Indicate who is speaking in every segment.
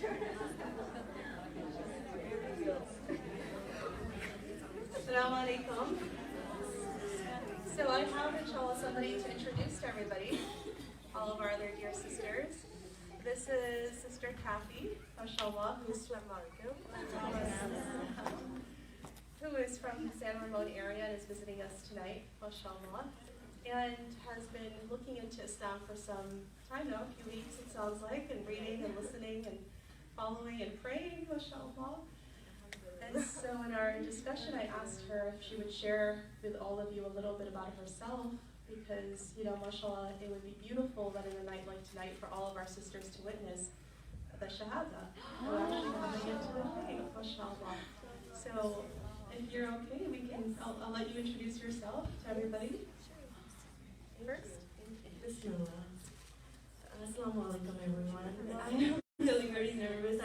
Speaker 1: Assalamu alaikum. So I have, inshallah, somebody to introduce to everybody, all of our other dear sisters. This is Sister Kaify, mashallah, who is from the San Ramon area and is visiting us tonight, mashallah, and has been looking into Islam for some time now, a few weeks it sounds like, and reading and listening and following and praying, mashallah. And so in our discussion, I asked her if she would share with all of you a little bit about herself, because, you know, mashallah, it would be beautiful that in a night like tonight for all of our sisters to witness the Shahadah. We're actually coming into the faith, mashallah. So if you're okay, I'll let you introduce yourself to everybody. First.
Speaker 2: Bismillah. Assalamu alaikum, everyone. I'm really very nervous. I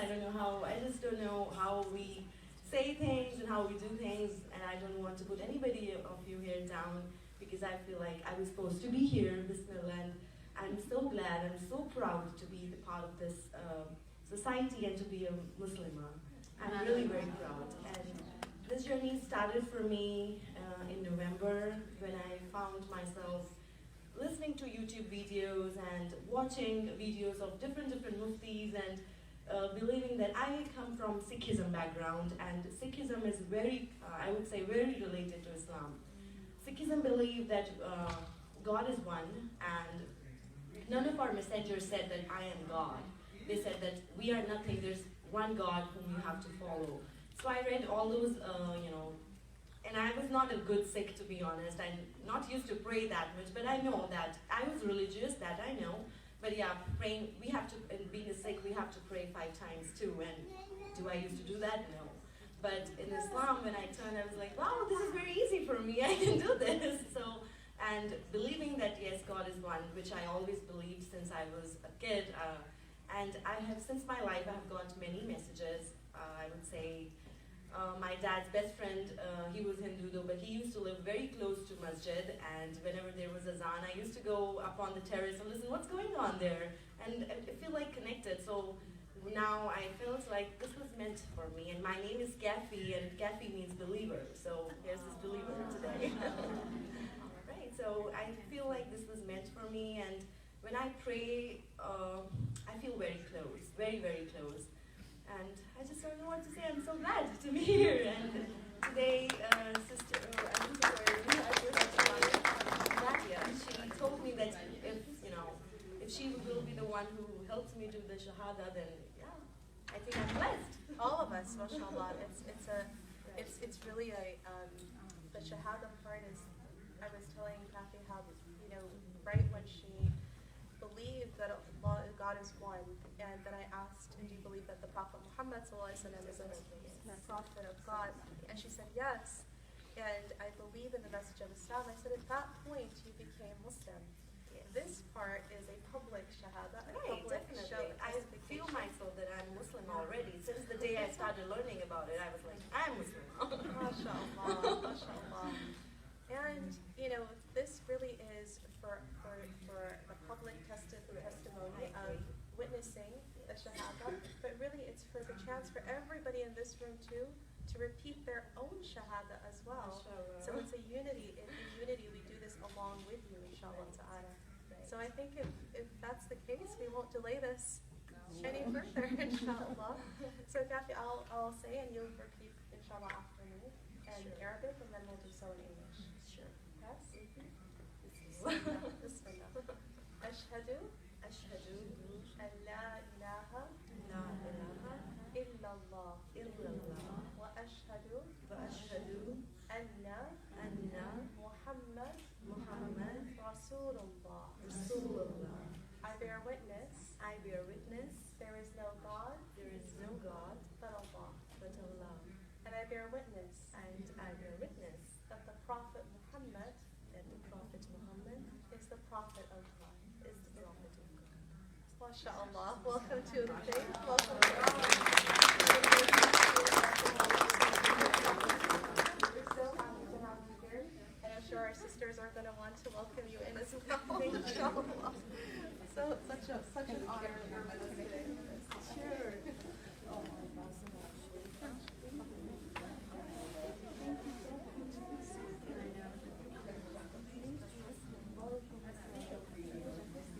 Speaker 2: just don't know how we say things and how we do things, and I don't want to put anybody of you here down, because I feel like I was supposed to be here, Bismillah, and I'm so glad, I'm so proud to be the part of this society and to be a Muslimah. I'm really very proud. And this journey started for me in November, when I found myself listening to YouTube videos and watching videos of different muftis, and believing that I come from Sikhism background, and Sikhism is very, I would say, very related to Islam. Sikhism believe that God is one, and none of our messengers said that I am God. They said that we are nothing, there's one God whom you have to follow. So I read all those, and I was not a good Sikh, to be honest. I'm not used to pray that much, but I know that I was religious, that I know. But yeah, praying, we have to, and being a Sikh, we have to pray 5 times too. And do I used to do that? No. But in Islam, when I turned, I was like, wow, this is very easy for me. I can do this. So, and believing that yes, God is one, which I always believed since I was a kid. And I have, since my life, I have got many messages. I would say, my dad's best friend, he was Hindu though, but he used to live very close to masjid, and whenever there was azan, I used to go up on the terrace and listen, what's going on there? And I feel like connected. So now I felt like this was meant for me, and my name is Kaify, and Kaify means believer. So here's this believer today. Right, so I feel like this was meant for me, and when I pray, I feel very close, very, very close. And I just don't know what to say. I'm so glad to be here. And today, Sister Nadia, she told me that if she will be the one who helps me do the Shahadah, then yeah, I think I'm blessed.
Speaker 1: All of us, mashallah. It's really a the Shahadah part is. I was telling Kaify how, right when she believed that God is one, and then I asked, do you believe that the Prophet Muhammad is a prophet of God? And she said yes, and I believe in the message of Islam. I said, at that point you became Muslim.
Speaker 2: Yes.
Speaker 1: This part is a public Shahadah.
Speaker 2: Right, definitely. I feel myself that I'm Muslim already. Since the day I started learning about it, I was like, I'm Muslim.
Speaker 1: MashaAllah, MashaAllah. And, this really is for the public testimony of witnessing the Shahadah, but really it's for the chance for everybody in this room too to repeat their own Shahadah as well. So it's a unity. In unity, we do this along with you, inshallah ta'ala. So I think if that's the case, we won't delay this any further, inshallah. So Kaify, I'll say and you'll repeat inshallah after me in Arabic, and then we'll do so in English.
Speaker 2: Sure.
Speaker 1: Yes?
Speaker 2: Bismillah.
Speaker 1: Ashhadu an la ilaha illallah wa ashhadu anna Muhammad Rasulullah. I bear witness there is no God but Allah. And I bear witness that the Prophet Muhammad is the Prophet of God. MashaAllah. Welcome to the faith. Welcome.